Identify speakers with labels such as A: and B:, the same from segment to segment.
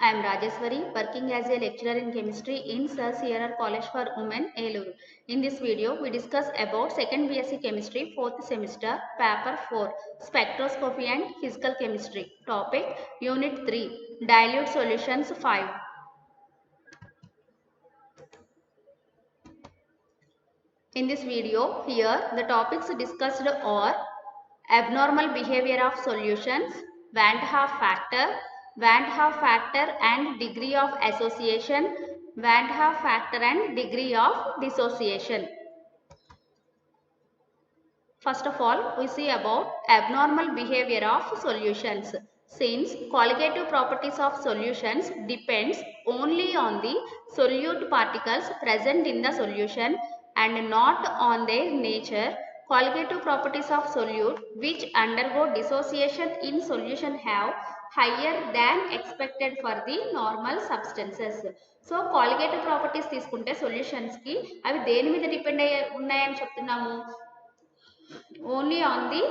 A: I am Rajeshwari, working as a lecturer in chemistry in Sir Sierra College for Women, Eluru. In this video, we discuss about 2nd BSc Chemistry, 4th semester, paper 4, Spectroscopy and Physical Chemistry. Topic, Unit 3, Dilute Solutions 5. In this video, here the topics discussed are abnormal behavior of solutions, Van 't Hoff factor and degree of association, Van 't Hoff factor and degree of dissociation. First of all, we see about abnormal behavior of solutions. Since colligative properties of solutions depends only on the solute particles present in the solution and not on their nature, colligative properties of solute which undergo dissociation in solution have higher than expected for the normal substances. So colligative properties తీసుకుంటే solutions కి అవి దేని మీద depend అయ్యి ఉన్నాయని చెప్తున్నాము, only on the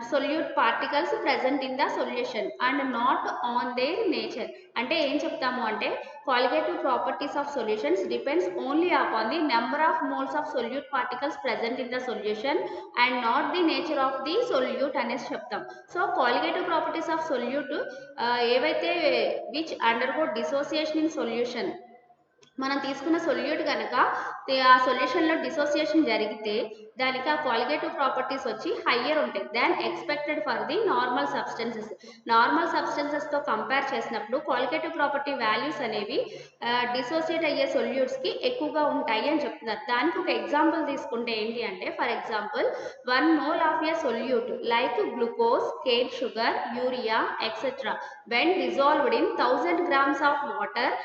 A: solute particles present in the solution and not on their nature. అంటే ఏం చెప్తాము అంటే colligative properties of solutions depends only upon the number of moles of solute particles present in the solution and not the nature of the solute అనేసి చెప్తాం. So colligative properties of solute ఏవైతే which undergo dissociation in solution, మనం తీసుకున్న solute కనుక ఆ సొల్యూషన్లో dissociation జరిగితే దానికి ఆ colligative ప్రాపర్టీస్ వచ్చి హయ్యర్ ఉంటాయి than expected for the normal substances. Normal సబ్స్టెన్సెస్తో కంపేర్ చేసినప్పుడు colligative ప్రాపర్టీ వాల్యూస్ అనేవి డిసోసియేట్ అయ్యే సొల్యూట్స్కి ఎక్కువగా ఉంటాయి అని చెప్తున్నారు. దానికి ఒక ఎగ్జాంపుల్ తీసుకుంటే ఏంటి అంటే, for example 1 mole of A solute like glucose, cane sugar, urea etcetera when dissolved in 1000 grams of water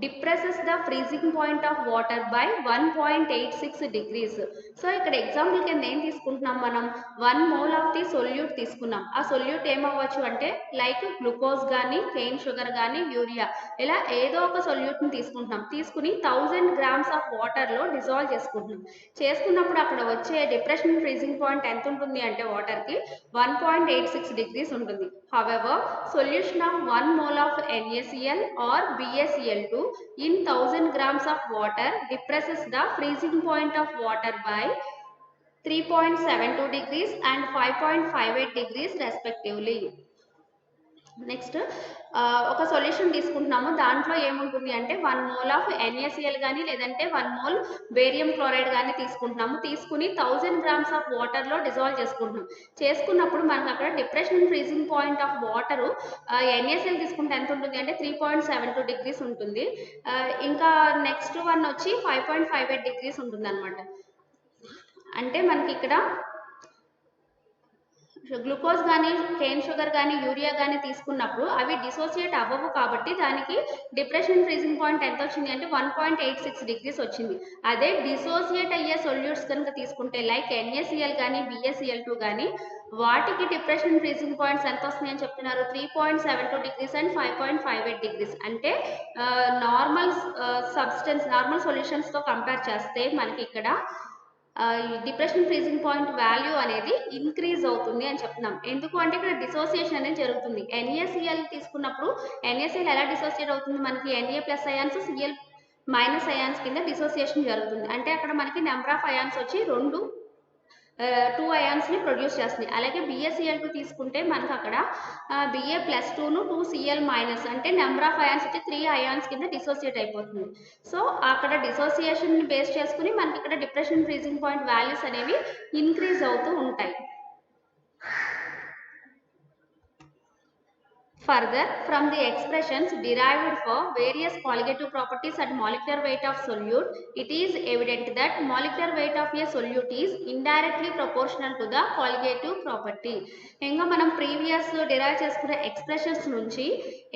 A: depresses the freezing point of water by 1.86 degrees. So ఇక్కడ ఎగ్జాంపుల్ కింద ఏం తీసుకుంటున్నాం, మనం 1 mole ఆఫ్ ది సొల్యూట్ తీసుకున్నాం. ఆ solute ఏమవ్వచ్చు అంటే like glucose కానీ, cane sugar కానీ, యూరియా, ఇలా ఏదో ఒక సొల్యూట్ని తీసుకుంటున్నాం. తీసుకుని 1000 grams ఆఫ్ వాటర్లో డిజాల్వ్ చేసుకుంటున్నాం. చేసుకున్నప్పుడు అక్కడ వచ్చే డిప్రెషన్ ఫ్రీజింగ్ పాయింట్ ఎంత ఉంటుంది అంటే వాటర్కి 1.86 degrees ఉంటుంది. However, solution of 1 mole of NaCl or BaCl2 in 1000 grams of water depresses the freezing point of water by 3.72 degrees and 5.58 degrees respectively. Next ఒక సొల్యూషన్ తీసుకుంటున్నాము, దాంట్లో ఏముంటుంది అంటే 1 mole ఆఫ్ NaCl కానీ లేదంటే 1 mole బేరియం క్లోరైడ్ కానీ తీసుకుంటున్నాము. తీసుకుని 1000 grams ఆఫ్ వాటర్లో డిజాల్వ్ చేసుకుంటున్నాం. చేసుకున్నప్పుడు మనకు అక్కడ depression freezing point of water NaCl తీసుకుంటే ఎంత ఉంటుంది అంటే 3.72 degrees ఉంటుంది. ఇంకా నెక్స్ట్ వన్ వచ్చి 5.58 degrees ఉంటుంది అనమాట. అంటే మనకి ఇక్కడ గ్లూకోజ్ కానీ, కేన్ షుగర్ కానీ, యూరియా కానీ తీసుకున్నప్పుడు అవి డిసోసియేట్ అవ్వవు కాబట్టి దానికి డిప్రెషన్ ఫ్రీజింగ్ పాయింట్ ఎంత వచ్చింది అంటే 1.86 degrees వచ్చింది. అదే డిసోసియేట్ అయ్యే సొల్యూట్స్ కనుక తీసుకుంటే లైక్ NaCl కానీ, BaCl2 కానీ, వాటికి డిప్రెషన్ ఫ్రీజింగ్ పాయింట్స్ ఎంత వస్తున్నాయి అని చెప్తున్నారు, 3.72 degrees అండ్ 5.58 degrees. అంటే నార్మల్ నార్మల్ సొల్యూషన్స్తో కంపేర్ చేస్తే మనకి ఇక్కడ డిప్రెషన్ ఫ్రీజింగ్ పాయింట్ వాల్యూ అనేది ఇంక్రీజ్ అవుతుంది అని చెప్తున్నాం. ఎందుకు అంటే ఇక్కడ డిసోసియేషన్ అనేది జరుగుతుంది. NaCl తీసుకున్నప్పుడు NaCl ఎలా డిసోసియేట్ అవుతుంది, మనకి Na+ అయాన్స్, Cl- అయాన్స్ కింద డిసోసియేషన్ జరుగుతుంది. అంటే అక్కడ మనకి నెంబర్ ఆఫ్ అయాన్స్ వచ్చి 2 అయాన్స్ని ప్రొడ్యూస్ చేస్తుంది. అలాగే BaCl2 తీసుకుంటే మనకు అక్కడ Ba+2ను 2Cl- అంటే నెంబర్ ఆఫ్ అయాన్స్ వచ్చి 3 అయాన్స్ కింద డిసోసియేట్ అయిపోతుంది. సో అక్కడ డిసోసియేషన్ని బేస్ చేసుకుని మనకి ఇక్కడ డిప్రెషన్ ఫ్రీజింగ్ పాయింట్ వాల్యూస్ అనేవి ఇంక్రీజ్ అవుతూ ఉంటాయి. Further, from the expressions derived for various colligative properties at molecular weight of solute, it is evident that molecular weight of a solute is indirectly proportional to the colligative property. ఇంకా మనం previous derive చేసుకునే expressions నుంచి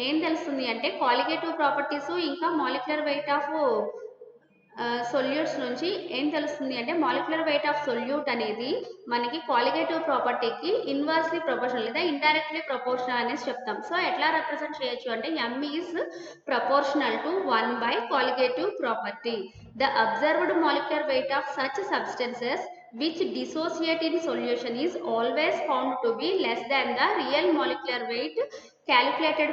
A: ఏం తెలుస్తుంది అంటే colligative properties ఇంకా molecular weight of solutes నుంచి ఏం తెలుస్తుంది అంటే మాలిక్యులర్ వెయిట్ ఆఫ్ సొల్యూట్ అనేది మనకి colligative ప్రాపర్టీకి ఇన్వర్స్లీ ప్రపోర్షనల్ లేదా ఇండైరెక్ట్లీ ప్రపోర్షనల్ అనేసి చెప్తాం. సో ఎట్లా రిప్రజెంట్ చేయొచ్చు అంటే M is proportional to 1 by colligative property. The observed molecular weight of such substances which dissociate in solution is always found to be less than the real molecular weight calculated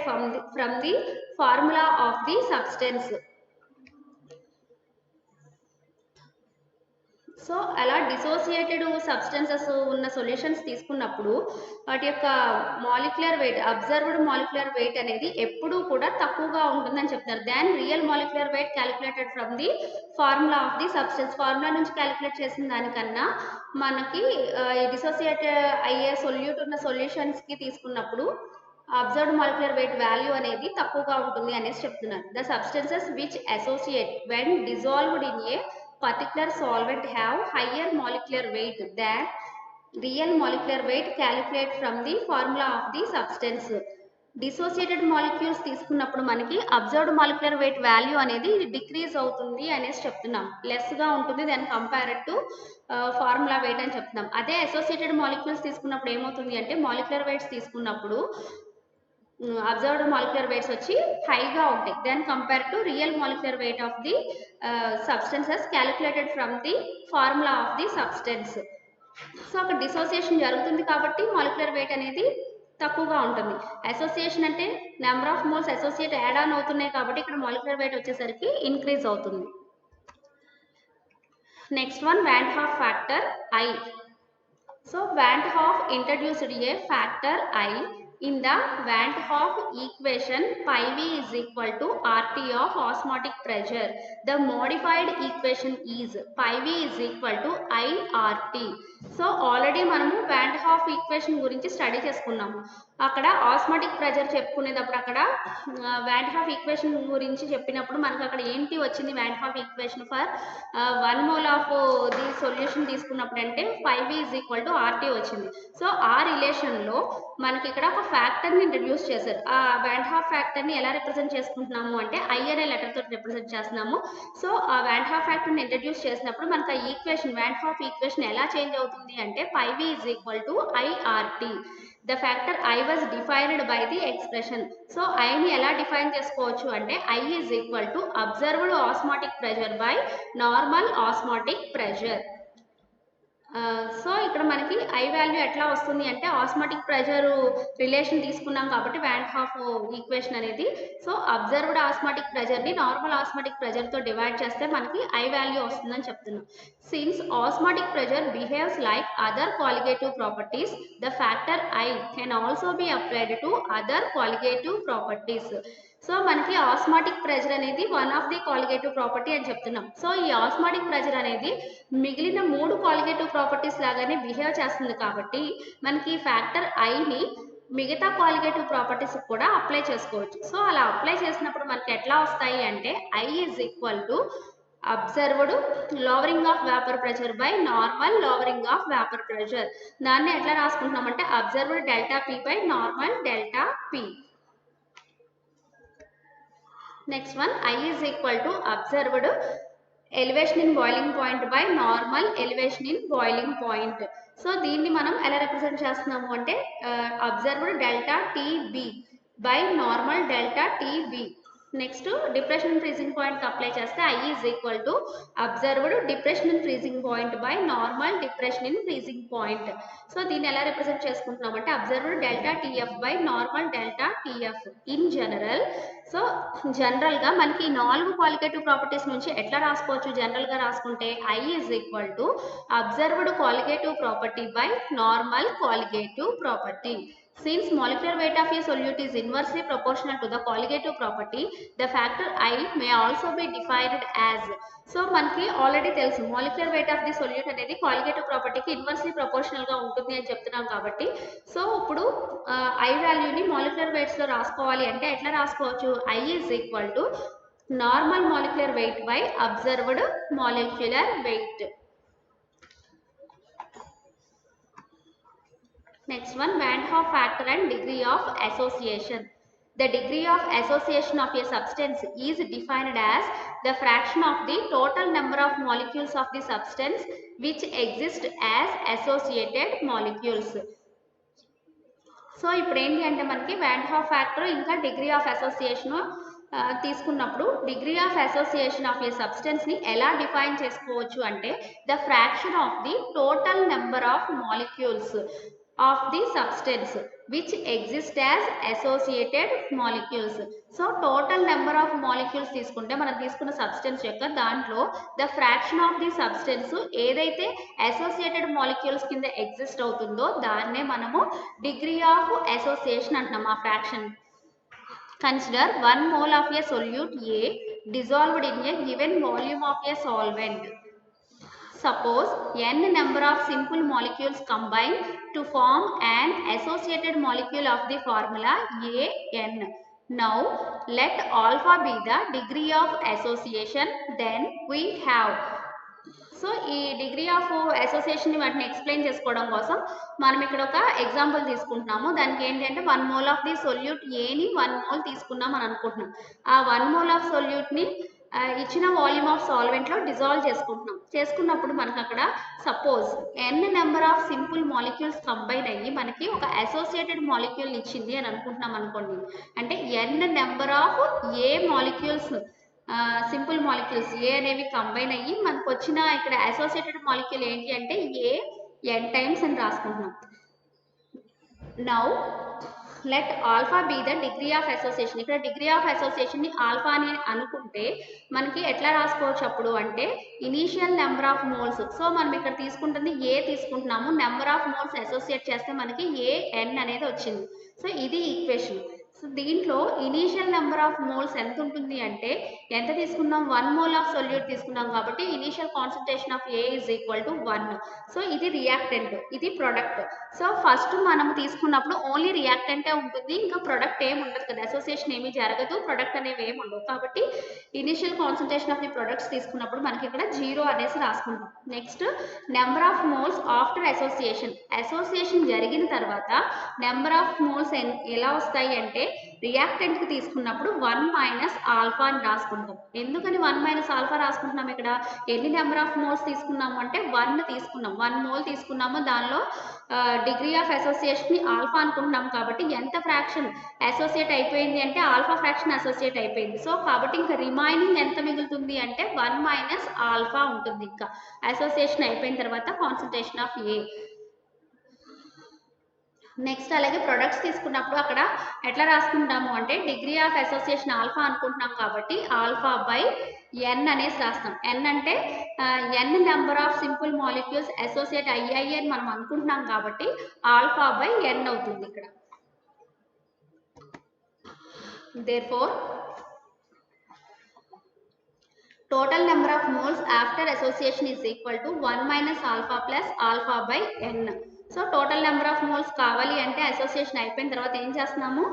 A: from the formula of the substance. So అలా dissociated substances ఉన్న solutions తీసుకున్నప్పుడు వాటి యొక్క molecular weight, observed molecular weight అనేది ఎప్పుడూ కూడా తక్కువగా ఉంటుందని చెప్తారు than real molecular weight calculated from the formula of the substance. ఫార్ములా నుంచి క్యాలిక్యులేట్ చేసిన దానికన్నా మనకి డిసోసియేట్ అయ్యే సొల్యూట్ ఉన్న సొల్యూషన్స్కి తీసుకున్నప్పుడు అబ్జర్వ్డ్ మాలిక్యులర్ వెయిట్ వాల్యూ అనేది తక్కువగా ఉంటుంది అనేసి చెప్తున్నారు. The substances which associate when dissolved in a particular solvent have higher molecular weight than real molecular weight calculated from the formula of the substance. Dissociated molecules తీసుకున్నప్పుడు మనకి observed molecular wait value అనేది decrease అవుతుంది అనేసి చెప్తున్నాం, లెస్గా ఉంటుంది దాని compared to formula wait అని చెప్తున్నాం. అదే అసోసియేటెడ్ మాలిక్యూల్స్ తీసుకున్నప్పుడు ఏమవుతుంది అంటే మాలిక్యులర్ వెయిట్స్ తీసుకున్నప్పుడు అబ్జర్వ్డ్ మాలిక్యులర్ వెయిట్స్ వచ్చి హైగా ఉంటాయి than compare to real molecular weight of the substances calculated from the formula of the substance. So అక్కడ డిసోసియేషన్ జరుగుతుంది కాబట్టి మాలిక్యులర్ వెయిట్ అనేది తక్కువగా ఉంటుంది. అసోసియేషన్ అంటే number of moles associate add on అవుతున్నాయి కాబట్టి ఇక్కడ మాలిక్యులర్ వెయిట్ వచ్చేసరికి ఇంక్రీజ్ అవుతుంది. Next one Van Hoff factor I. So Van Hoff introduced a factor I in the Van Hoff equation. Pi v is equal to RT of osmotic pressure. The modified equation is pi v is equal to IRT. So already మనము Van Hoff equation గురించి study చేసుకున్నాము. అక్కడ osmotic pressure చెప్పుకునేటప్పుడు అక్కడ Van Hoff equation గురించి చెప్పినప్పుడు మనకు అక్కడ ఏంటి వచ్చింది Van Hoff equation for 1 mole of the solution తీసుకున్నప్పుడు అంటే pi v is equal to RT వచ్చింది. సో ఆ రిలేషన్లో మనకి ఇక్కడ ఒక ఫ్యాక్టర్ని ఇంట్రడ్యూస్ చేశారు. ఆ Van Hoff ఫ్యాక్టర్ని ఎలా రిప్రజెంట్ చేసుకుంటున్నాము అంటే I అనే లెటర్ తోటి రిప్రజెంట్ చేస్తున్నాము. సో ఆ Van Hoff ఫ్యాక్టర్ని ఇంట్రడ్యూస్ చేసినప్పుడు మనకు ఆ ఈక్వేషన్ Van Hoff ఈక్వేషన్ ఎలా చేంజ్ అవుతుంది అంటే pi v is equal to IRT. The factor I was defined by the expression. So I ని ఎలా డిఫైన్ చేసుకోవచ్చు అంటే I is equal to observed osmotic pressure by normal osmotic pressure. So ఇక్కడ మనకి I value ఎట్లా వస్తుంది అంటే osmotic pressure relation తీసుకున్నాం కాబట్టి Van Hoff ఈక్వేషన్ అనేది. సో అబ్జర్వ్డ్ ఆస్మాటిక్ ప్రెషర్ని నార్మల్ ఆస్మాటిక్ ప్రెషర్తో డివైడ్ చేస్తే మనకి I వాల్యూ వస్తుందని చెప్తున్నాం. Since osmotic pressure behaves like other qualitative properties the factor I can also be applied to other qualitative properties. So మనకి osmotic pressure అనేది one of the qualitative property అని చెప్తున్నాం. So ఈ osmotic pressure అనేది మిగిలిన 3 qualitative properties లాగానే behave చేస్తుంది కాబట్టి మనకి ఫ్యాక్టర్ ఐని మిగతా క్వాలిటేటివ్ ప్రాపర్టీస్ కూడా అప్లై చేసుకోవచ్చు. సో అలా అప్లై చేసినప్పుడు మనకి ఎట్లా వస్తాయి అంటే I is equal to observed lowering of vapour pressure by normal lowering of vapour pressure. దాన్ని ఎట్లా రాసుకుంటున్నామంటే observed delta P by normal delta P. Next one I is equal to observed elevation in boiling point by normal elevation in boiling point. So దీన్ని మనం ఎలా represent చేస్తున్నాము అంటే observed delta TB by normal delta TB. Next depression in freezing point apply చేస్తే I is equal to observed depression in freezing point by normal depression in freezing point. So దీన్ని ఎలా represent చేసుకుంటున్నాం అంటే observed delta TF by normal delta TF. In general so జనరల్గా మనకి 4 qualitative properties నుంచి ఎట్లా రాసుకోవచ్చు జనరల్గా రాసుకుంటే I is equal to observed qualitative property by normal qualitative property. Since molecular weight of a solute is inversely proportional to the qualitative property, the factor I may also be defined as. So మనకి already తెలుసు molecular weight of the solute అనేది qualitative ప్రాపర్టీకి inversely ప్రపోర్షనల్గా ఉంటుంది అని చెప్తున్నాం కాబట్టి so ఇప్పుడు I వాల్యూని మాలిక్యులర్ వెయిట్స్లో రాసుకోవాలి అంటే ఎట్లా రాసుకోవచ్చు I is equal to normal molecular weight by observed molecular wait. Next one Van Hoff factor and degree of association. The degree of association of a substance is defined as the fraction of the total number of molecules of the substance which exist as associated molecules. So ఇప్పుడు ఏంటి అంటే మనకి Van Hoff factor ఇంకా degree of association తీసుకున్నప్పుడు degree of association of a సబ్స్టెన్స్ని ఎలా define చేసుకోవచ్చు అంటే the fraction of the total number of molecules. of the substance which exist as associated molecules. So total number of molecules తీసుకుంటే మనం తీసుకున్న substance యొక్క దాంట్లో the fraction of the substance ఏదైతే అసోసియేటెడ్ మాలిక్యూల్స్ కింద ఎగ్జిస్ట్ అవుతుందో దాన్నే మనము డిగ్రీ ఆఫ్ అసోసియేషన్ అంటున్నాం. ఆ fraction. Consider 1 mole of a solute A dissolved in a given volume of a solvent. Suppose n number of simple molecules combine to form an associated molecule of the formula AN. Now let alpha be the degree of association. Then we have. So ఈ degree of association వాటిని explain చేసుకోవడం కోసం మనం ఇక్కడ ఒక example తీసుకుంటున్నాము. దానికి ఏంటి అంటే 1 మోల్ ఆఫ్ ది సొల్యూట్ ఏని 1 మోల్ తీసుకున్నాం అని అనుకుంటున్నాం. ఆ 1 మోల్ ఆఫ్ సొల్యూట్ని ఇచ్చిన వాల్యూమ్ ఆఫ్ సాల్వెంట్లో డిజాల్వ్ చేసుకుంటున్నాం. చేసుకున్నప్పుడు మనకు అక్కడ suppose n number of simple molecules combine అయ్యి మనకి ఒక అసోసియేటెడ్ మాలిక్యూల్ ఇచ్చింది అని అనుకుంటున్నాం అనుకోండి. అంటే n number of A molecules simple molecules A అనేవి కంబైన్ అయ్యి మనకు వచ్చిన ఇక్కడ అసోసియేటెడ్ మాలిక్యూల్ ఏంటి అంటే ఏ ఎన్ టైమ్స్ అని రాసుకుంటున్నాం. Now let alpha be the degree of association. ఇక్కడ డిగ్రీ ఆఫ్ అసోసియేషన్ ని ఆల్ఫా అని అనుకుంటే మనకి ఎట్లా రాసుకోవచ్చు అప్పుడు అంటే initial number of moles. So మనం ఇక్కడ తీసుకుంటుంది ఏ తీసుకుంటున్నాము, నెంబర్ ఆఫ్ మోల్స్ అసోసియేట్ చేస్తే మనకి ఏఎన్ అనేది వచ్చింది. సో ఇది ఈక్వేషన్. సో దీంట్లో ఇనీషియల్ నెంబర్ ఆఫ్ మోల్స్ ఎంత ఉంటుంది అంటే ఎంత తీసుకున్నాం, 1 మోల్ ఆఫ్ సొల్యూట్ తీసుకున్నాం కాబట్టి initial concentration of A is equal to 1. So ఇది రియాక్టెంట్, ఇది ప్రొడక్ట్. సో ఫస్ట్ మనం తీసుకున్నప్పుడు ఓన్లీ రియాక్టెంటే ఉంటుంది, ఇంకా ప్రొడక్ట్ ఏమి ఉండదు కదా, అసోసియేషన్ ఏమీ జరగదు, ప్రొడక్ట్ అనేవి ఏమి ఉండవు. కాబట్టి initial concentration of the products తీసుకున్నప్పుడు మనకి ఇక్కడ 0 అనేసి రాసుకుంటాం. Next number of moles after association. Association జరిగిన తర్వాత నెంబర్ ఆఫ్ మోల్స్ ఎలా వస్తాయి అంటే రియాక్టెంట్ కి తీసుకున్నప్పుడు 1 మైనస్ ఆల్ఫా అని రాసుకుంటాం. ఎందుకని 1 మైనస్ ఆల్ఫా రాసుకుంటున్నాం? ఇక్కడ ఎన్ని నెంబర్ ఆఫ్ మోల్స్ తీసుకున్నాము అంటే 1 తీసుకున్నాం, 1 మోల్ తీసుకున్నాము. దానిలో డిగ్రీ ఆఫ్ అసోసియేషన్ ని ఆల్ఫా అనుకుంటున్నాం కాబట్టి ఎంత ఫ్రాక్షన్ అసోసియేట్ అయిపోయింది అంటే ఆల్ఫా ఫ్రాక్షన్ అసోసియేట్ అయిపోయింది. సో కాబట్టి ఇంకా రిమైనింగ్ ఎంత మిగులుతుంది అంటే 1 మైనస్ ఆల్ఫా ఉంటుంది. ఇంకా అసోసియేషన్ అయిపోయిన తర్వాత కాన్సన్ట్రేషన్ ఆఫ్ ఏ. నెక్స్ట్ అలాగే ప్రొడక్ట్స్ తీసుకున్నప్పుడు అక్కడ ఎట్లా రాసుకుంటాము అంటే డిగ్రీ ఆఫ్ అసోసియేషన్ ఆల్ఫా అనుకుంటున్నాం కాబట్టి ఆల్ఫా బై ఎన్ అనేసి రాస్తాం. ఎన్ అంటే n number of simple molecules associate అయ్యాయి అని మనం అనుకుంటున్నాం కాబట్టి ఆల్ఫా బై ఎన్ అవుతుంది ఇక్కడ. Therefore total number of moles after association is equal to 1 minus alpha plus alpha by n. So total number of moles కావాలి అంటే అసోసియేషన్ అయిపోయిన తర్వాత ఏం చేస్తున్నాము,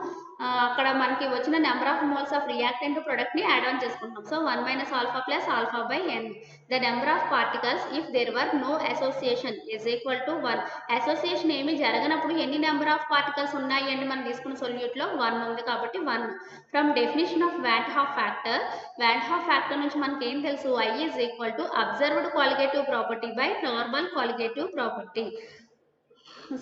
A: అక్కడ మనకి వచ్చిన number of moles of reactant product ని యాడ్ ఆన్ చేసుకుంటాం. So 1 minus alpha plus alpha by n. The number of particles if there were no association is equal to 1. Association ఏమి జరగనప్పుడు ఎన్ని నెంబర్ ఆఫ్ పార్టికల్స్ ఉన్నాయి అంటే మనం తీసుకున్న solute లో 1 ఉంది కాబట్టి 1. From definition of want Hoff factor, want Hoff factor నుంచి మనకి ఏం తెలుసు, I is equal to observed colligative property by normal colligative property.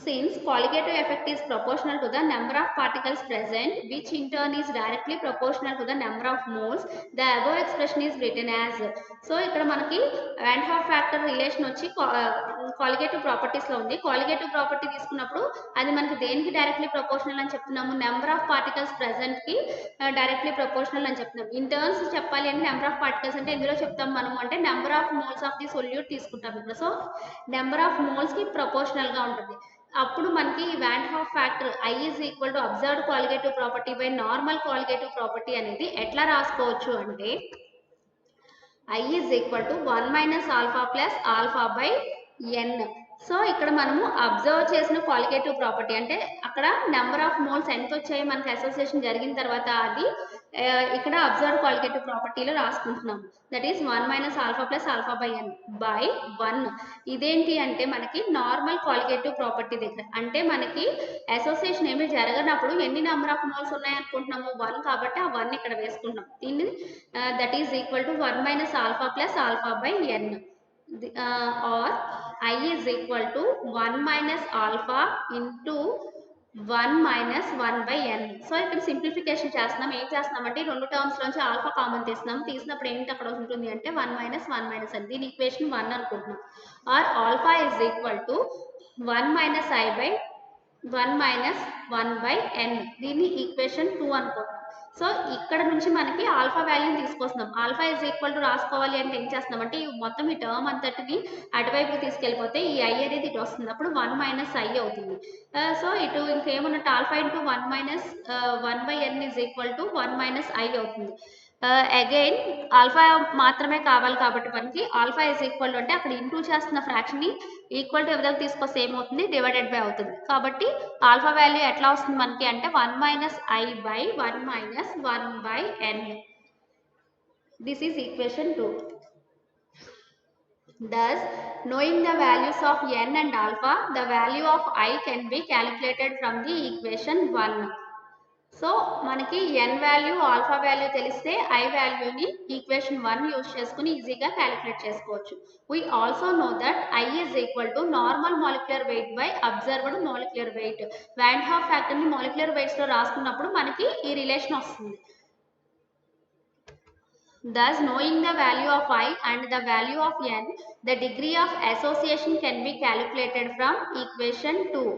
A: Since colligative effect is proportional to the number of particles present, which in turn is directly proportional to the number of moles, the above expression is written as. So ఇక్కడ మనకి Van Hoff factor relation వచ్చి colligative properties లో ఉంది. colligative property తీసుకున్నప్పుడు అది మనకి దేనికి directly proportional అని చెప్తున్నాము, నెంబర్ ఆఫ్ పార్టికల్స్ ప్రెసెంట్ కి డైరెక్ట్లీ ప్రపోర్షనల్ అని చెప్తున్నాం. ఇన్ టర్మ్స్ చెప్పాలి అంటే నెంబర్ ఆఫ్ పార్టికల్స్ అంటే ఎందులో చెప్తాం మనము అంటే number of moles of the solute తీసుకుంటాం ఇక్కడ. సో నెంబర్ ఆఫ్ మోల్స్ కి ప్రపోర్షనల్ గా ఉంటుంది. అప్పుడు మనకి Van't Hoff factor I is equal to observed colligative property by normal colligative property అనేది ఎట్లా రాసుకోవచ్చు అంటే I is equal to 1 minus alpha plus alpha by n. So ఇక్కడ మనము అబ్జర్వ్ చేసిన కొలిగేటివ్ ప్రాపర్టీ అంటే అక్కడ నెంబర్ ఆఫ్ మోల్స్ ఎంత వచ్చాయి మనకి అసోసియేషన్ జరిగిన తర్వాత అది ఇక్కడ అబ్జర్వ్ కొలిగేటివ్ ప్రాపర్టీలో రాసుకుంటున్నాము. That is 1 minus alpha plus alpha by n by 1. ఇదేంటి అంటే మనకి నార్మల్ కొలిగేటివ్ ప్రాపర్టీ దగ్గర అంటే మనకి అసోసియేషన్ ఏమీ జరగనప్పుడు ఎన్ని నెంబర్ ఆఫ్ మోల్స్ ఉన్నాయి అనుకుంటున్నాము 1 కాబట్టి ఆ 1 ఇక్కడ వేసుకుంటున్నాం. దీన్ని that is equal to 1 minus alpha plus alpha by n. or I is equal to 1 minus alpha into 1 minus 1 by n. So ఇక్కడ సింప్లిఫికేషన్ చేస్తున్నాం. ఏం చేస్తున్నామంటే రెండు టర్మ్స్ నుంచి ఆల్ఫా కామన్ తీస్తున్నాం. తీసినప్పుడు ఏంటి అక్కడ ఉంటుంది అంటే 1 మైనస్ 1 మైనస్ అని. దీని ఈక్వేషన్ 1 అనుకుంటున్నాం. Or alpha is equal to 1 minus I by 1 minus 1/n, దీన్ని ఈక్వేషన్ 2 అనుకుంటాం. సో ఇక్కడ నుంచి మనకి ఆల్ఫా వాల్యూని తీసుకొస్తున్నాం. ఆల్ఫా ఈజ్ ఈక్వల్ టు రాసుకోవాలి అంటే ఏం చేస్తున్నాం అంటే మొత్తం ఈ టర్మ్ అంతటిని అటువైపు తీసుకెళ్ళిపోతే ఈ ఐ అనేది ఇటు వస్తుంది, అప్పుడు 1 మైనస్ ఐ అవుతుంది. సో ఇటు ఇంకేమన్నట్టు alpha into 1 minus 1/n is equal to 1 minus I అవుతుంది. అగైన్ ఆల్ఫా మాత్రమే కావాలి కాబట్టి మనకి ఆల్ఫా ఈజ్ ఈక్వల్ టు అంటే అక్కడ ఇంటూ చేస్తున్న ఫ్రాక్షన్ని ఈక్వల్ టు ఎవరికి తీసుకొస్తే ఏమవుతుంది, డివైడెడ్ బై అవుతుంది. కాబట్టి ఆల్ఫా వాల్యూ ఎట్లా వస్తుంది మనకి అంటే 1 minus I by 1 minus 1/n. This is equation 2. Thus, knowing the values of n and alpha, the value of I can be calculated from the equation 1. So మనకి n value alpha value తెలిస్తే I వాల్యూని equation 1 use చేసుకుని ఈజీగా calculate చేసుకోవచ్చు. We also know that I is equal to normal molecular weight by observed molecular weight. Van Hoff ఫ్యాక్టర్ని molecular వెయిట్స్లో రాసుకున్నప్పుడు మనకి ఈ రిలేషన్ వస్తుంది. Thus, knowing the value of I and the value of n, the degree of association can be calculated from equation 2.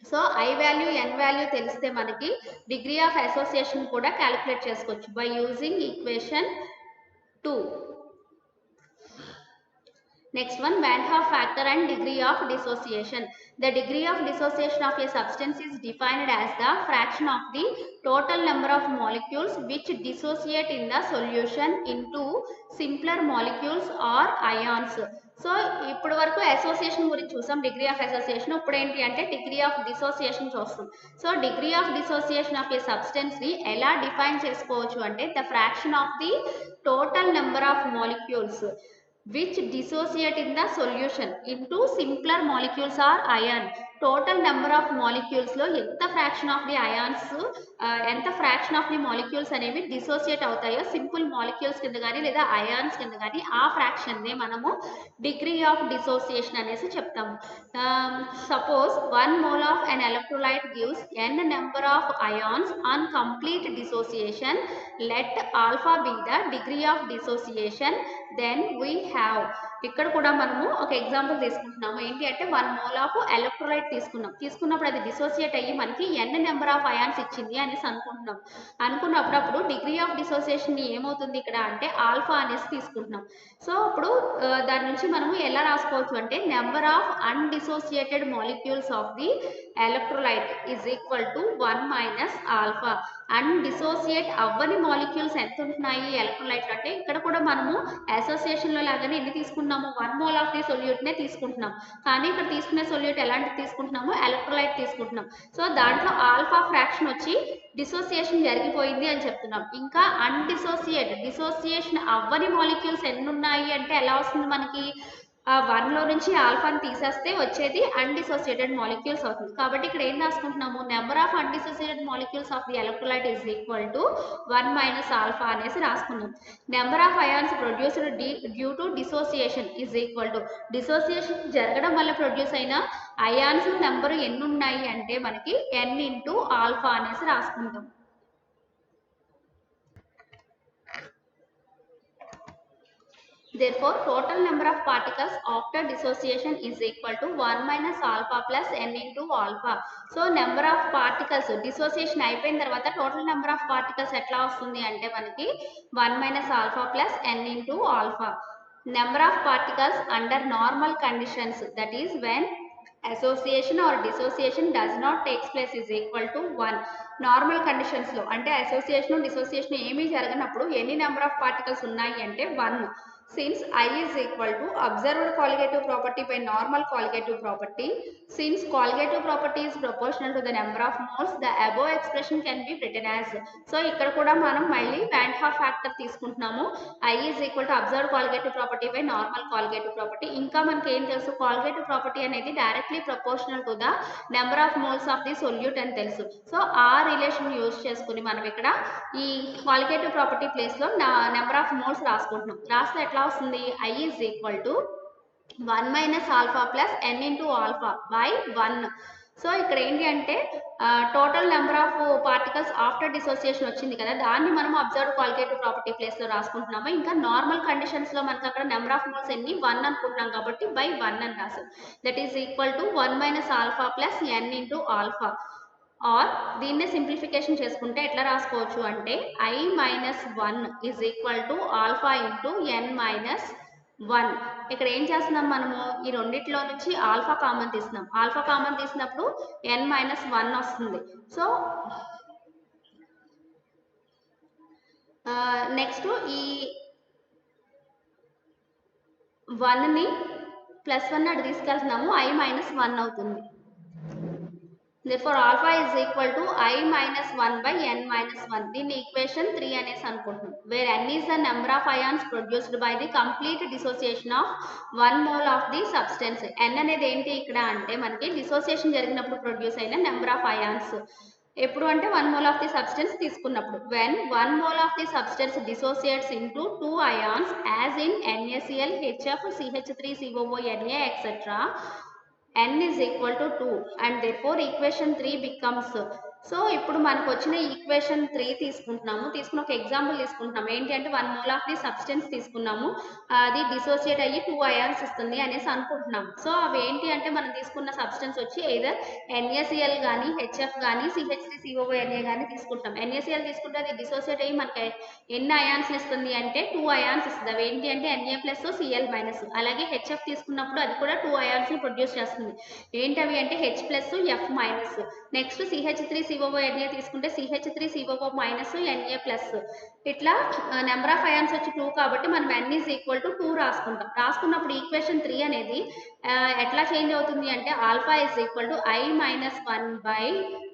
A: So I value n value తెలిస్తే మనకి degree of association కూడా calculate చేసుకోవచ్చు by using equation 2. Next one, Van Hoff factor and degree of dissociation. The degree of dissociation of a substance is defined as the fraction of the total number of molecules which dissociate in the solution into simpler molecules or ions. So ఇప్పుడు వరకు association గురించి చూసాం, degree of association. ఇప్పుడు ఏంటి అంటే degree of dissociation చూస్తాం. So degree of dissociation of a సబ్స్టెన్స్ని ఎలా డిఫైన్ చేసుకోవచ్చు అంటే the fraction of the total number of molecules which dissociate in the solution into simpler molecules or ion. Total number of మాలిక్యూల్స్లో ఎంత fraction of the ions, ఎంత fraction of the molecules అనేవి dissociate అవుతాయో simple molecules కింద కానీ లేదా ions కింద కానీ ఆ ఫ్రాక్షన్నే మనము డిగ్రీ ఆఫ్ డిసోసియేషన్ అనేసి చెప్తాము. Suppose 1 mole of an electrolyte gives n number of ions on complete dissociation. Let alpha be the degree of dissociation. Then we have, ఇక్కడ కూడా మనము ఒక ఎగ్జాంపుల్ తీసుకుంటున్నాము. ఏంటి అంటే 1 mole of electrolyte తీసుకున్నప్పుడు అది డిసోసియేట్ అయ్యి మనకి n నెంబర్ ఆఫ్ అయాన్స్ ఇచ్చింది అనేసి అనుకున్నప్పుడు అప్పుడు డిగ్రీ ఆఫ్ డిసోసియేషన్ ఏమవుతుంది ఇక్కడ అంటే ఆల్ఫా అనేసి తీసుకుంటున్నాం. సో ఇప్పుడు దాని నుంచి మనము ఎలా రాసుకోవచ్చు అంటే number of undissociated molecules of the electrolyte is equal to 1 minus alpha. Undissociate అవ్వని మాలిక్యూల్స్ ఎంత ఉంటున్నాయి ఎలక్ట్రోలైట్ అంటే ఇక్కడ కూడా మనము అసోసియేషన్లో లాగానే ఎన్ని తీసుకున్నాము 1 mole ఆఫ్ ది సొల్యూట్నే తీసుకుంటున్నాం. కానీ ఇక్కడ తీసుకునే సొల్యూట్ ఎలాంటిది తీసుకుంటున్నాము, ఎలక్ట్రోలైట్ తీసుకుంటున్నాం. సో దాంట్లో ఆల్ఫా ఫ్రాక్షన్ వచ్చి డిసోసియేషన్ జరిగిపోయింది అని చెప్తున్నాం. ఇంకా డిసోసియేషన్ అవ్వని మాలిక్యూల్స్ ఎన్ని ఉన్నాయి అంటే ఎలా వస్తుంది మనకి 1లో నుంచి ఆల్ఫాని తీసేస్తే వచ్చేది అన్డిసోసియేటెడ్ మాలిక్యూల్స్ అవుతుంది. కాబట్టి ఇక్కడ ఏం రాసుకుంటున్నాము, number of undissociated molecules of the electrolyte is equal to 1 minus alpha అనేసి రాసుకున్నాం. Number of ions produced due to dissociation is equal to dissociation జరగడం వల్ల ప్రొడ్యూస్ అయిన అయాన్స్ నెంబర్ ఎన్ని ఉన్నాయి అంటే మనకి n ఇంటూ ఆల్ఫా అనేసి రాసుకుంటాం. Therefore, total number of particles after dissociation is equal to 1 minus alpha plus n into alpha. So, number of particles dissociation అయిపోయిన తర్వాత total number of particles ఎట్లా వస్తుంది అంటే మనకి 1 minus alpha plus n into alpha. Number of particles under normal conditions, that is when association or dissociation does not takes place is equal to 1. Normal కండిషన్స్లో అంటే association dissociation ఏమీ జరగనప్పుడు ఎన్ని number of particles ఉన్నాయి అంటే 1. Since I is equal to observed colligative property by normal colligative property, since colligative property is proportional to the number of moles, the above expression can be written as. So ఇక్కడ కూడా మనం మళ్ళీ Van Hoff factor తీసుకుంటున్నాము. I is equal to observed colligative property by normal colligative property. ఇంకా మనకి ఏం తెలుసు, colligative property అనేది directly proportional to the number of moles of the solute అని తెలుసు. సో ఆ రిలేషన్ యూజ్ చేసుకుని మనం ఇక్కడ ఈ colligative property ప్లేస్ లో నెంబర్ ఆఫ్ మోల్స్ రాసుకుంటున్నాం. రాస్తే ఎట్లా వస్తుంది, I is equal to 1 minus alpha plus n into alpha by 1. So ఇక్కడ ఏంటి అంటే total number of particles after dissociation వచ్చింది కదా, దాన్ని మనం అబ్జర్వ్ క్వాలిటేటివ్ ప్రాపర్టీ ప్లేస్లో రాసుకుంటున్నాము. ఇంకా నార్మల్ కండిషన్స్లో మనకు అక్కడ నెంబర్ ఆఫ్ మోల్స్ ఎన్ని 1 అనుకుంటున్నాం కాబట్టి బై 1 అని రాసాం. That is equal to 1 minus alpha plus n into alpha. Or దీన్నే సింప్లిఫికేషన్ చేసుకుంటే ఎట్లా రాసుకోవచ్చు అంటే I minus 1 is equal to alpha into n minus 1. ఇక్కడ ఏం చేస్తున్నాం మనము, ఈ రెండిట్లో నుంచి ఆల్ఫా కామన్ తీస్తున్నాం. ఆల్ఫా కామన్ తీసినప్పుడు n మైనస్ 1 వస్తుంది. సో నెక్స్ట్ ఈ 1ని ప్లస్ 1 అటు తీసుకెళ్తున్నాము, I మైనస్ 1 అవుతుంది. Therefore alpha is equal to I minus 1 by n minus 1. దీన్ని ఈక్వేషన్ 3 అనేసి అనుకుంటున్నాం. Where n is the number of ions produced by the complete dissociation of 1 mole of the substance. n అనేది ఏంటి ఇక్కడ అంటే మనకి dissociation జరిగినప్పుడు ప్రొడ్యూస్ అయిన నెంబర్ ఆఫ్ అయాన్స్. ఎప్పుడు అంటే 1 mole of the substance తీసుకున్నప్పుడు. When 1 mole of the substance dissociates into 2 ions as in NaCl, HF, CH3COO, Na, etc. n is equal to 2 and therefore equation 3 becomes. So ఇప్పుడు మనకు వచ్చిన equation 3 తీసుకుని ఒక example తీసుకుంటున్నాము. ఏంటి అంటే 1 మోల్ ఆఫ్ ది సబ్స్టెన్స్ తీసుకున్నాము, అది డిసోసియేట్ అయ్యి 2 అయాన్స్ ఇస్తుంది అనేసి అనుకుంటున్నాము. సో అవి ఏంటి అంటే మనం తీసుకున్న సబ్స్టెన్స్ వచ్చి either NaCl కానీ HF కానీ CH3COO కానీ తీసుకుంటాం. NaCl తీసుకుంటే అది డిసోసియేట్ అయ్యి మనకి ఎన్ని అయాన్స్ ఇస్తుంది అంటే 2 అయాన్స్ ఇస్తుంది. అవి ఏంటి అంటే Na ప్లస్ Cl మైనస్. అలాగే HF తీసుకున్నప్పుడు అది కూడా 2 అయాన్స్ ప్రొడ్యూస్ చేస్తుంది. ఏంటవి అంటే H plus F minus. Next CH3COO Na తీసుకుంటే CH3COO మైనస్ Na ప్లస్. ఇట్లా నెంబర్ ఆఫ్ అయాన్స్ వచ్చి 2 కాబట్టి మనం n ఈజ్ ఈక్వల్ టు 2 రాసుకుంటాం. రాసుకున్నప్పుడు ఈక్వేషన్ 3 అనేది ఎట్లా చేంజ్ అవుతుంది అంటే alpha is equal to I minus 1 by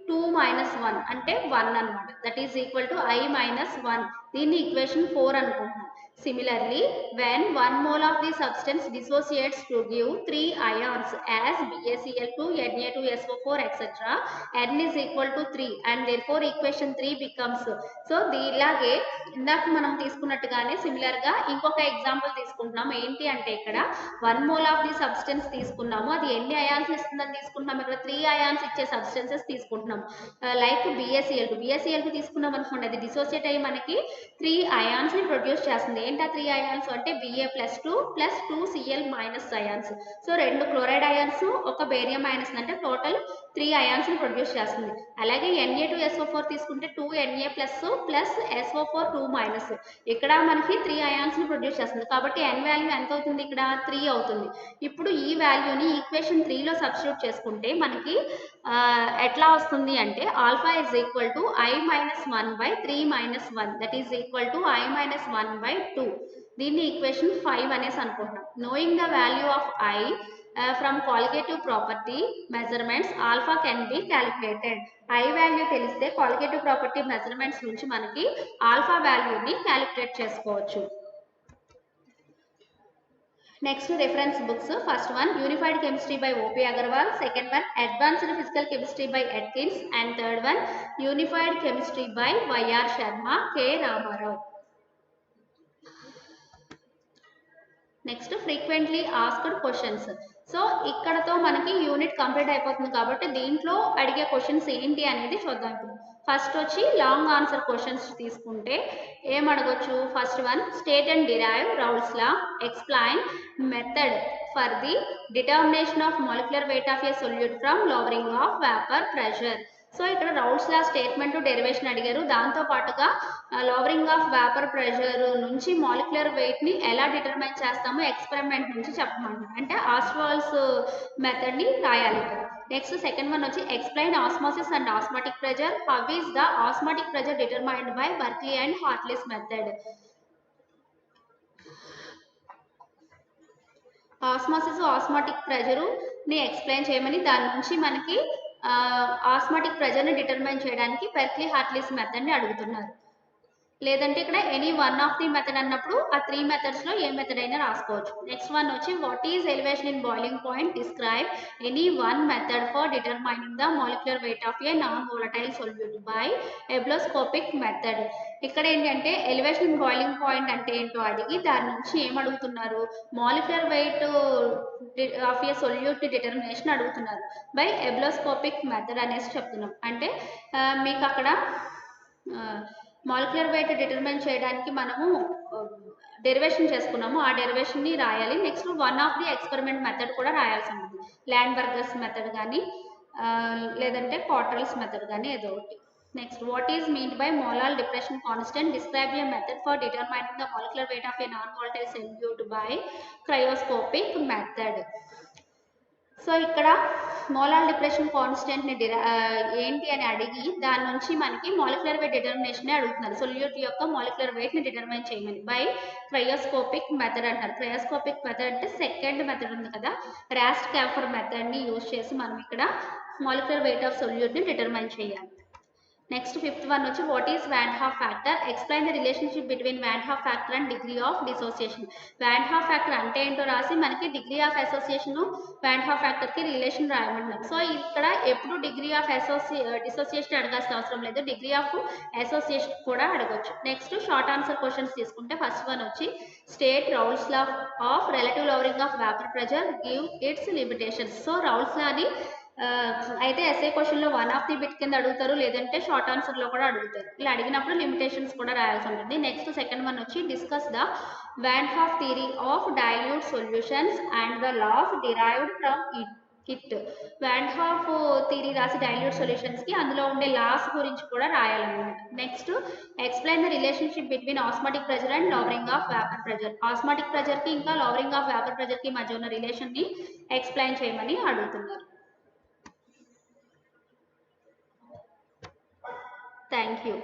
A: 2 minus 1 అంటే 1 అనమాట. That is equal to I minus 1. దీన్ని ఈక్వేషన్ 4 అనుకుంటున్నాం. Similarly, when 1 mole of the substance dissociates to give 3 ions as BaCl2, Na2SO4, etc., n is equal to 3 and therefore equation 3 becomes. So ఇలాగే ఇందాక మనం తీసుకున్నట్టుగానే similar గా ఇంకొక example తీసుకుంటున్నాం. ఏంటి అంటే ఇక్కడ 1 mole ఆఫ్ ది సబ్స్టెన్స్ తీసుకున్నాము, అది ఎన్ని అయాన్స్ ఇస్తుందని తీసుకుంటున్నాం, ఇక్కడ 3 అయాన్స్ ఇచ్చే సబ్స్టెన్సెస్ తీసుకుంటున్నాం. లైక్ BaCl2 తీసుకున్నాం అనుకోండి, అది డిసోసియేట్ అయ్యి మనకి 3 అయాన్స్ ని ప్రొడ్యూస్ చేస్తుంది. ఏంటా 3 అయాన్స్ అంటే Ba+2 plus 2Cl minus ions. So 2 chloride ions, ఒక బేరియం అయాన్స్ అంటే టోటల్ 3 అయాన్స్ ని ప్రొడ్యూస్ చేస్తుంది. అలాగే Na2SO4 తీసుకుంటే 2Na plus plus SO4 2 minus. ఇక్కడ మనకి 3 అయాన్స్ ని ప్రొడ్యూస్ చేస్తుంది కాబట్టి n వాల్యూ ఎంత అవుతుంది, ఇక్కడ 3 అవుతుంది. ఇప్పుడు ఈ వాల్యూని ఈక్వేషన్ 3 లో సబ్స్టిట్యూట్ చేసుకుంటే మనకి ఎట్లా వస్తుంది అంటే alpha is equal to I minus 1 by 3 minus 1. That is equal to I minus 1 by 2. దీన్ని ఈక్వేషన్ 5 అనేసి అనుకుంటున్నాం. Knowing the value of I from qualitative property measurements alpha can be calculated. I value తెలిస్తే qualitative property measurements నుంచి మనకి alpha వాల్యూని calculate చేసుకోవచ్చు. Next reference books. First one unified chemistry by OP Agarwal, second one advanced physical chemistry by Atkins and third one unified chemistry by YR Sharma, K Ramarao. Next frequently asked questions. So ఇక్కడతో మనకి unit complete అయిపోతుంది కాబట్టి దీంట్లో అడిగే questions ఏంటి అనేది చూద్దాం. ఇప్పుడు ఫస్ట్ వచ్చి లాంగ్ ఆన్సర్ క్వశ్చన్స్ తీసుకుంటే ఏం అడగొచ్చు. First one state and derive Raoult's law, explain method for the determination of molecular weight of A solute from lowering of vapour pressure. So ఇక్కడ రౌల్స్ లా స్టేట్మెంట్ డెరివేషన్ అడిగారు. దాంతో పాటుగా lowering of vapour pressure నుంచి molecular weight ని ఎలా determine చేస్తామో experiment నుంచి చెప్పమంటారు. అంటే ఆస్వాల్స్ మెథడ్ ని రాయాలి. నెక్స్ట్ సెకండ్ వన్ వచ్చి explain osmosis and osmotic pressure. How is the osmotic pressure determined by Berkeley and Hartley's method. Osmosis osmotic pressure ని ఎక్స్ప్లెయిన్ చేయమని, దాని నుంచి మనకి ఆస్మాటిక్ ప్రెషర్ ని డిటర్మైన్ చేయడానికి బెర్క్లీ హార్ట్లీస్ మెథడ్ ని అడుగుతున్నారు. లేదంటే ఇక్కడ any one of the method అన్నప్పుడు ఆ 3 మెథడ్స్ లో ఏ మెథడ్ అయినా రాసుకోవచ్చు. నెక్స్ట్ వన్ వచ్చి what is elevation in boiling point, describe any one method for determining the molecular weight of a non volatile solute by ebullioscopic method. ఇక్కడ ఏంటంటే elevation in boiling point అంటే ఏంటో అడిగి దాని నుంచి ఏం అడుగుతున్నారు, molecular weight of A solute determination అడుగుతున్నారు బై ఎబ్లోస్కోపిక్ మెథడ్ అనేసి చెప్తున్నాం. అంటే మీకు అక్కడ మాలిక్యులర్ వెయిట్ డిటర్మైన్ చేయడానికి మనము డెరివేషన్ చేసుకున్నాము, ఆ డెరివేషన్ని రాయాలి. Next one of the experiment method కూడా రాయాల్సి ఉంటుంది. ల్యాండ్బర్గర్స్ మెథడ్ కానీ లేదంటే క్వార్టర్స్ మెథడ్ కానీ ఏదో ఒకటి. Next what is mean by molal depression constant, describe a method for determining the molecular weight of a non volatile solute by cryoscopic method. So ఇక్కడ molal depression కాన్స్టెంట్ని ఏంటి అని అడిగి దాని నుంచి మనకి మాలిక్యులర్ వెయిట్ డిటర్మినేషన్ అడుగుతున్నారు. సొల్యూట్ యొక్క molecular వెయిట్ని determine చేయమని బై క్రయోస్కోపిక్ మెథడ్ అంటారు. క్రయోస్కోపిక్ మెథడ్ అంటే సెకండ్ మెథడ్ ఉంది కదా, రాస్ట్ క్యాఫర్ మెథడ్ని యూజ్ చేసి మనం ఇక్కడ మాలిక్యులర్ వెయిట్ ఆఫ్ సొల్యూట్ని డిటర్మైన్ చేయాలి. నెక్స్ట్ ఫిఫ్త్ వన్ వచ్చి what is van't Hoff factor, explain the relationship between van't Hoff factor and degree of dissociation. Van't Hoff factor అంటే ఏంటో రాసి మనకి degree of association van't Hoff ఫ్యాక్టర్కి relation రాయమంటున్నాం. So ఇక్కడ ఎప్పుడు డిగ్రీ ఆఫ్ డిసోసియేషన్ అడగాల్సిన అవసరం లేదు, డిగ్రీ ఆఫ్ అసోసియేషన్ కూడా అడగొచ్చు. నెక్స్ట్ షార్ట్ ఆన్సర్ క్వశ్చన్స్ తీసుకుంటే ఫస్ట్ వన్ వచ్చి state Raoult's law of relative lowering of vapour pressure, give its limitations. So Raoult's లాని అయితే ఎస్ఏ క్వశ్చన్లో వన్ ఆఫ్ ది బిట్ కింద అడుగుతారు, లేదంటే షార్ట్ ఆన్సర్లో కూడా అడుగుతారు. ఇలా అడిగినప్పుడు లిమిటేషన్స్ కూడా రాయాల్సి ఉంటుంది. నెక్స్ట్ సెకండ్ వన్ వచ్చి discuss the van't Hoff theory of dilute solutions and the laws derived from it. Van't Hoff theory రాసి డైల్యూట్ సొల్యూషన్స్కి అందులో ఉండే లాస్ గురించి కూడా రాయాలన్నమాట. Next explain the relationship between osmotic pressure and lowering of vapour pressure. Osmotic ప్రెజర్కి ఇంకా lowering of vapour ప్రెజర్కి మధ్య ఉన్న రిలేషన్ని ఎక్స్ప్లెయిన్ చేయమని అడుగుతున్నారు. Thank you.